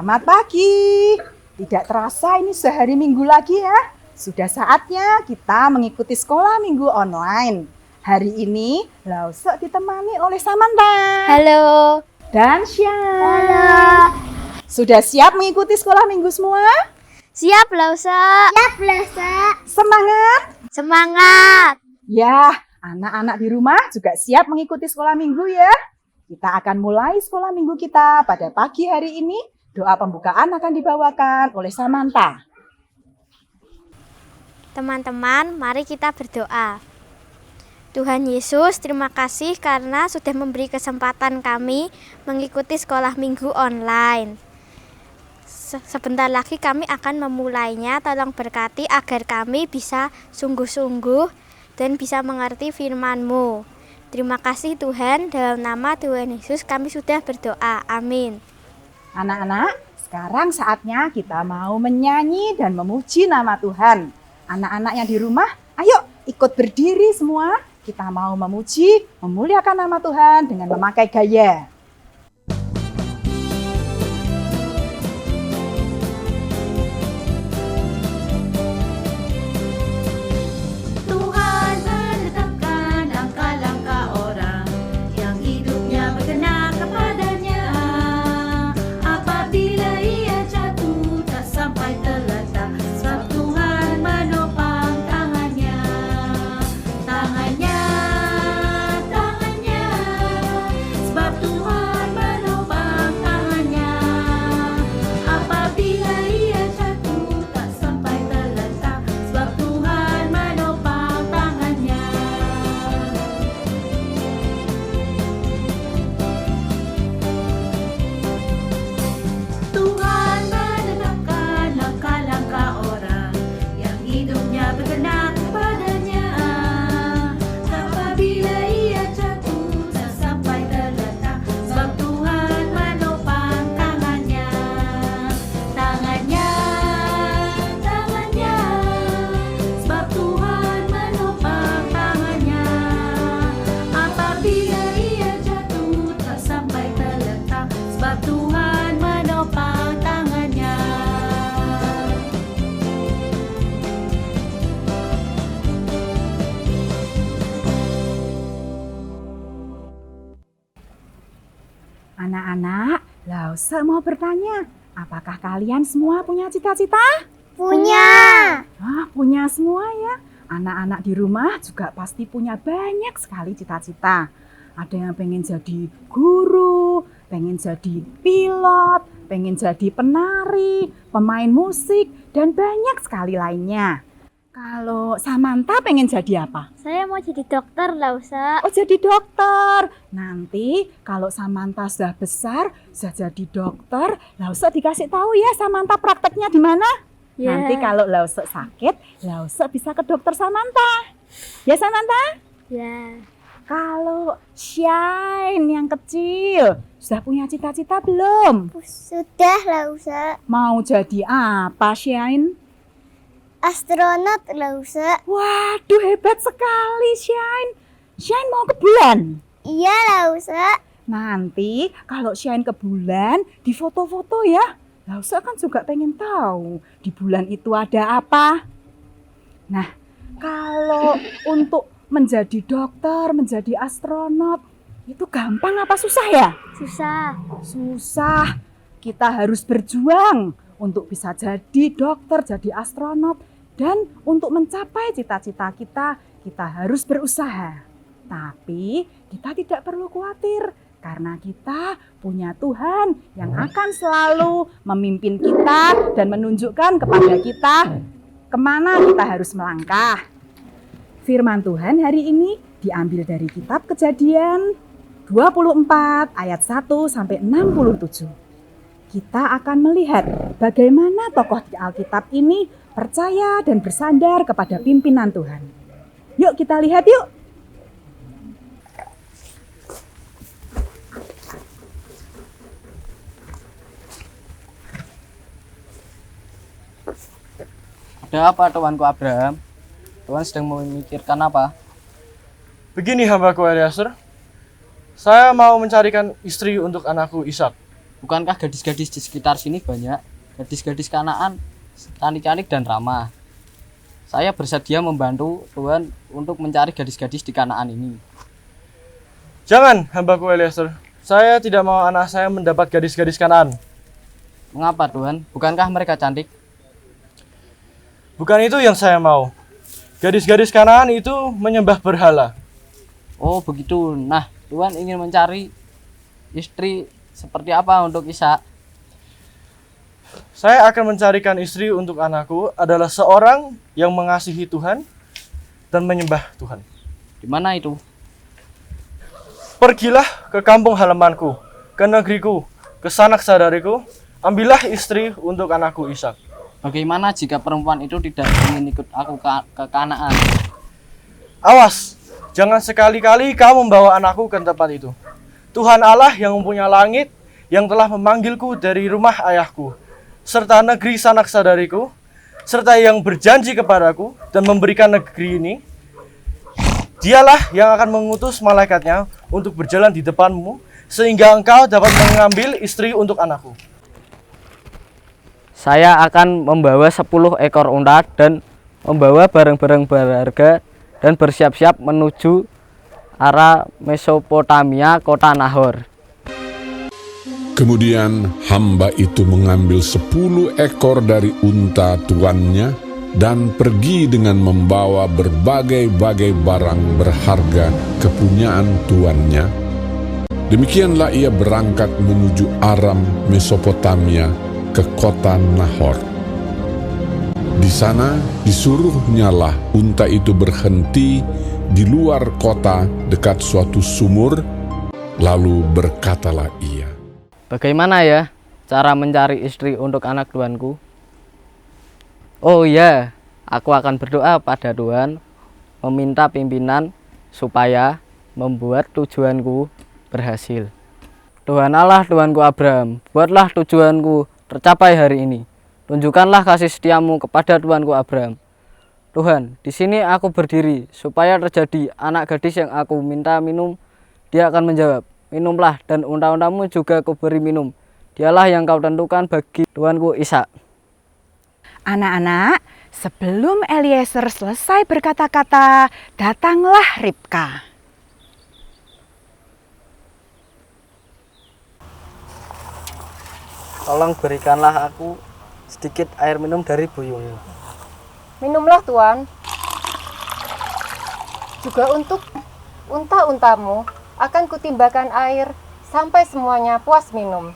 Selamat pagi. Tidak terasa ini sehari Minggu lagi ya. Sudah saatnya kita mengikuti sekolah Minggu online. Hari ini Lausuk ditemani oleh Samantha. Halo. Dan Syah. Halo. Sudah siap mengikuti sekolah Minggu semua? Siap, Lausuk. Siap, Lausuk. Semangat? Semangat. Ya, anak-anak di rumah juga siap mengikuti sekolah Minggu ya. Kita akan mulai sekolah Minggu kita pada pagi hari ini. Doa pembukaan akan dibawakan oleh Samantha. Teman-teman, mari kita berdoa. Tuhan Yesus, terima kasih karena sudah memberi kesempatan kami mengikuti sekolah Minggu online. Sebentar lagi kami akan memulainya. Tolong berkati agar kami bisa sungguh-sungguh dan bisa mengerti firman-Mu. Terima kasih Tuhan, dalam nama Tuhan Yesus kami sudah berdoa. Amin. Anak-anak, sekarang saatnya kita mau menyanyi dan memuji nama Tuhan. Anak-anak yang di rumah, ayo ikut berdiri semua. Kita mau memuji, memuliakan nama Tuhan dengan memakai gaya. Anak-anak, Lausuk mau bertanya, apakah kalian semua punya cita-cita? Punya. Punya semua ya. Anak-anak di rumah juga pasti punya banyak sekali cita-cita. Ada yang pengen jadi guru, pengen jadi pilot, pengen jadi penari, pemain musik, dan banyak sekali lainnya. Kalau Samantha pengen jadi apa? Saya mau jadi dokter, Lausuk. Oh, jadi dokter. Nanti kalau Samantha sudah besar, sudah jadi dokter, Lausuk dikasih tahu ya Samantha prakteknya di mana. Yeah. Nanti kalau Lausuk sakit, Lausuk bisa ke dokter Samantha. Ya Samantha? Ya. Kalau Shine yang kecil, sudah punya cita-cita belum? Sudah, Lausuk. Mau jadi apa Shine? Astronot, Lausuk. Waduh, hebat sekali Shine. Shine mau ke bulan? Iya, Lausuk. Nanti kalau Shine ke bulan, di foto-foto ya. Lausuk kan juga pengen tahu di bulan itu ada apa. Nah, kalau untuk menjadi dokter, menjadi astronot, itu gampang apa susah ya? Susah. Susah. Kita harus berjuang untuk bisa jadi dokter, jadi astronot. Dan untuk mencapai cita-cita kita, kita harus berusaha. Tapi kita tidak perlu khawatir karena kita punya Tuhan yang akan selalu memimpin kita dan menunjukkan kepada kita kemana kita harus melangkah. Firman Tuhan hari ini diambil dari kitab Kejadian 24 ayat 1 sampai 67. Kita akan melihat bagaimana tokoh di Alkitab ini percaya dan bersandar kepada pimpinan Tuhan. Yuk kita lihat yuk. Ada apa tuanku Abraham? Tuhan sedang memikirkan apa? Begini hambaku Eliezer, saya mau mencarikan istri untuk anakku Ishak. Bukankah gadis-gadis di sekitar sini banyak? Gadis-gadis Kanaan cantik-cantik dan ramah. Saya bersedia membantu Tuhan untuk mencari gadis-gadis di Kanaan ini. Jangan, hambaku Eliezer. Saya tidak mau anak saya mendapat gadis-gadis Kanaan. Mengapa Tuhan? Bukankah mereka cantik? Bukan itu yang saya mau. Gadis-gadis Kanaan itu menyembah berhala. Oh begitu. Nah, Tuhan ingin mencari istri seperti apa untuk Ishak? Saya akan mencarikan istri untuk anakku adalah seorang yang mengasihi Tuhan dan menyembah Tuhan. Di mana itu? Pergilah ke kampung halamanku, ke negeriku, ke sanak saudariku, ambillah istri untuk anakku Ishak. Bagaimana jika perempuan itu tidak ingin ikut aku ke Kanaan? Awas, jangan sekali-kali kau membawa anakku ke tempat itu. Tuhan Allah yang mempunyai langit, yang telah memanggilku dari rumah ayahku, serta negeri sanak saudariku, serta yang berjanji kepadaku dan memberikan negeri ini, dialah yang akan mengutus malaikatnya untuk berjalan di depanmu, sehingga engkau dapat mengambil istri untuk anakku. Saya akan membawa 10 ekor unta dan membawa barang-barang berharga dan bersiap-siap menuju arah Mesopotamia, kota Nahor. Kemudian hamba itu mengambil 10 ekor dari unta tuannya dan pergi dengan membawa berbagai-bagai barang berharga kepunyaan tuannya. Demikianlah ia berangkat menuju Aram Mesopotamia ke kota Nahor. Di sana disuruhnyalah unta itu berhenti di luar kota dekat suatu sumur, lalu berkatalah ia, Bagaimana ya cara mencari istri untuk anak tuanku? Oh iya, aku akan berdoa pada Tuhan, meminta pimpinan supaya membuat tujuanku berhasil. Tuhan Allah, Tuhanku Abraham, buatlah tujuanku tercapai hari ini. Tunjukkanlah kasih setiamu kepada Tuhanku Abraham. Tuhan, di sini aku berdiri supaya terjadi anak gadis yang aku minta minum. Dia akan menjawab, minumlah, dan unta-untamu juga aku beri minum. Dialah yang kau tentukan bagi tuanku Ishak. Anak-anak, sebelum Eliezer selesai berkata-kata, datanglah Ribka. Tolong berikanlah aku sedikit air minum dari buyungmu. Minumlah Tuan. Juga untuk unta-untamu akan kutimbakan air sampai semuanya puas minum.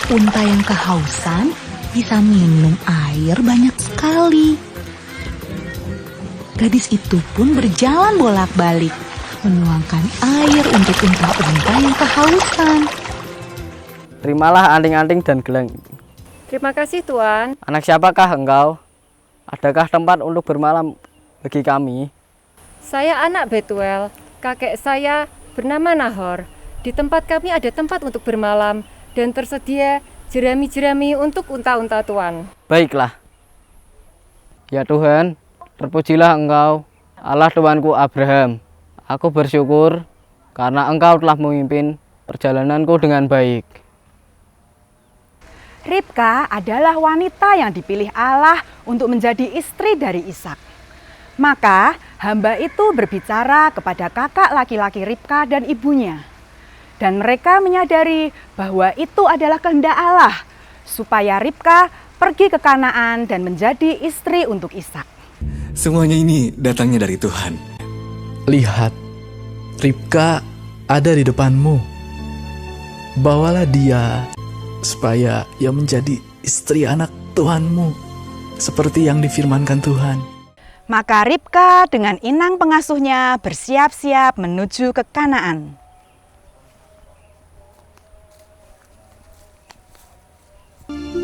Unta yang kehausan bisa minum air banyak sekali. Gadis itu pun berjalan bolak-balik, menuangkan air untuk unta-unta yang kehausan. Terimalah anting-anting dan gelang. Terima kasih Tuan. Anak siapakah engkau? Adakah tempat untuk bermalam bagi kami? Saya anak Betuel. Kakek saya bernama Nahor. Di tempat kami ada tempat untuk bermalam dan tersedia jerami-jerami untuk unta-unta Tuan. Baiklah. Ya Tuhan, terpujilah Engkau, Allah Tuhanku Abraham. Aku bersyukur karena Engkau telah memimpin perjalananku dengan baik. Ribka adalah wanita yang dipilih Allah untuk menjadi istri dari Ishak. Maka hamba itu berbicara kepada kakak laki-laki Ribka dan ibunya. Dan mereka menyadari bahwa itu adalah kehendak Allah supaya Ribka pergi ke Kanaan dan menjadi istri untuk Ishak. Semuanya ini datangnya dari Tuhan. Lihat, Ribka ada di depanmu. Bawalah dia supaya ia menjadi istri anak Tuhanmu, seperti yang difirmankan Tuhan. Maka Ribka dengan inang pengasuhnya bersiap-siap menuju ke Kanaan.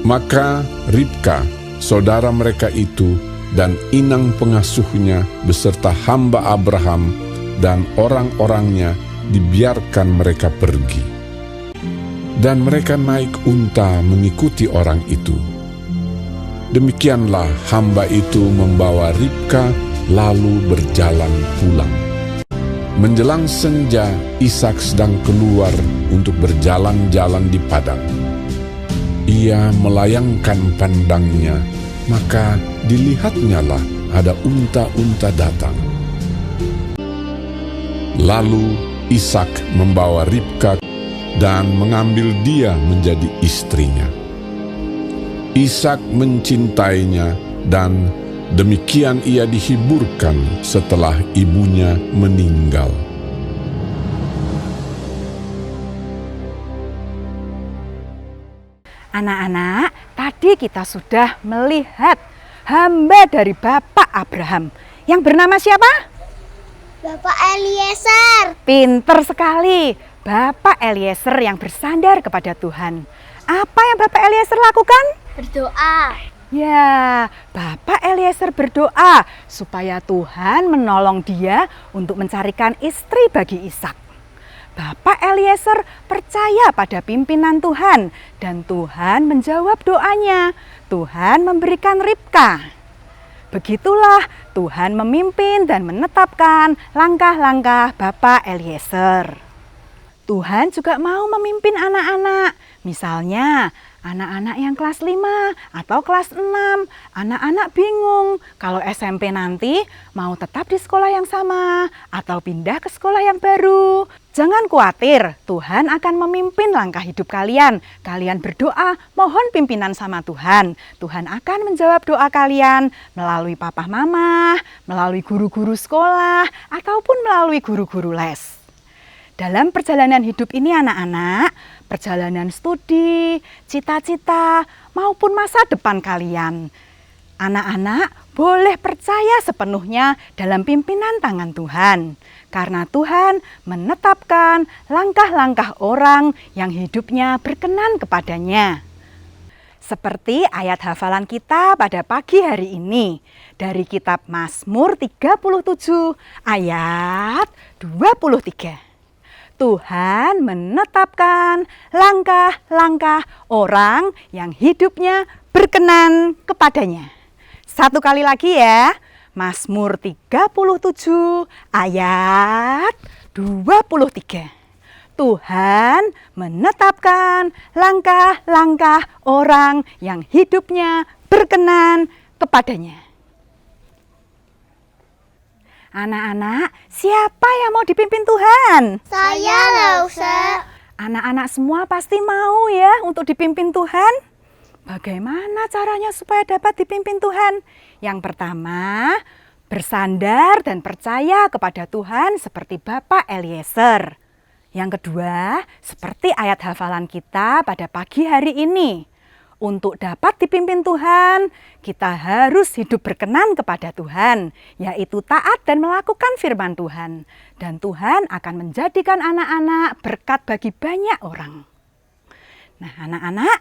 Maka Ribka, saudara mereka itu, dan inang pengasuhnya beserta hamba Abraham dan orang-orangnya dibiarkan mereka pergi. Dan mereka naik unta mengikuti orang itu. Demikianlah hamba itu membawa Ribka lalu berjalan pulang. Menjelang senja, Ishak sedang keluar untuk berjalan-jalan di padang. Ia melayangkan pandangnya, maka dilihatnyalah ada unta-unta datang. Lalu Ishak membawa Ribka dan mengambil dia menjadi istrinya. Ishak mencintainya dan demikian ia dihiburkan setelah ibunya meninggal. Anak-anak, tadi kita sudah melihat hamba dari Bapak Abraham yang bernama siapa? Bapak Eliezer. Pinter sekali, Bapak Eliezer yang bersandar kepada Tuhan. Apa yang Bapak Eliezer lakukan? Berdoa. Ya, Bapak Eliezer berdoa supaya Tuhan menolong dia untuk mencarikan istri bagi Ishak. Bapak Eliezer percaya pada pimpinan Tuhan dan Tuhan menjawab doanya. Tuhan memberikan Ribka. Begitulah Tuhan memimpin dan menetapkan langkah-langkah Bapak Eliezer. Tuhan juga mau memimpin anak-anak. Misalnya, anak-anak yang kelas 5 atau kelas 6. Anak-anak bingung kalau SMP nanti mau tetap di sekolah yang sama atau pindah ke sekolah yang baru. Jangan khawatir, Tuhan akan memimpin langkah hidup kalian. Kalian berdoa, mohon pimpinan sama Tuhan. Tuhan akan menjawab doa kalian melalui papa mama, melalui guru-guru sekolah, ataupun melalui guru-guru les. Dalam perjalanan hidup ini anak-anak, perjalanan studi, cita-cita, maupun masa depan kalian. Anak-anak boleh percaya sepenuhnya dalam pimpinan tangan Tuhan. Karena Tuhan menetapkan langkah-langkah orang yang hidupnya berkenan kepadanya. Seperti ayat hafalan kita pada pagi hari ini dari kitab Mazmur 37 ayat 23. Tuhan menetapkan langkah-langkah orang yang hidupnya berkenan kepadanya. Satu kali lagi ya, Mazmur 37 ayat 23. Tuhan menetapkan langkah-langkah orang yang hidupnya berkenan kepadanya. Anak-anak, siapa yang mau dipimpin Tuhan? Saya, Lausa. Anak-anak semua pasti mau ya untuk dipimpin Tuhan. Bagaimana caranya supaya dapat dipimpin Tuhan? Yang pertama, bersandar dan percaya kepada Tuhan seperti Bapak Eliezer. Yang kedua, seperti ayat hafalan kita pada pagi hari ini. Untuk dapat dipimpin Tuhan, kita harus hidup berkenan kepada Tuhan, yaitu taat dan melakukan firman Tuhan. Dan Tuhan akan menjadikan anak-anak berkat bagi banyak orang. Nah anak-anak,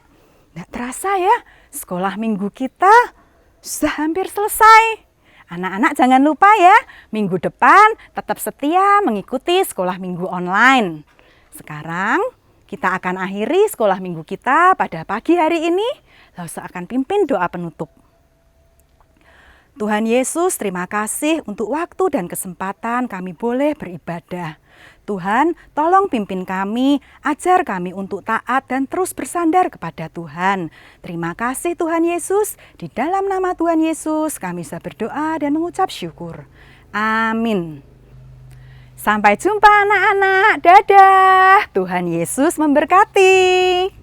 tidak terasa ya, sekolah minggu kita sudah hampir selesai. Anak-anak jangan lupa ya, minggu depan tetap setia mengikuti sekolah minggu online. Sekarang kita akan akhiri sekolah minggu kita pada pagi hari ini. Lalu akan pimpin doa penutup. Tuhan Yesus, terima kasih untuk waktu dan kesempatan kami boleh beribadah. Tuhan, tolong pimpin kami, ajar kami untuk taat dan terus bersandar kepada Tuhan. Terima kasih Tuhan Yesus, di dalam nama Tuhan Yesus kami bisa berdoa dan mengucap syukur. Amin. Sampai jumpa anak-anak, dadah. Tuhan Yesus memberkati.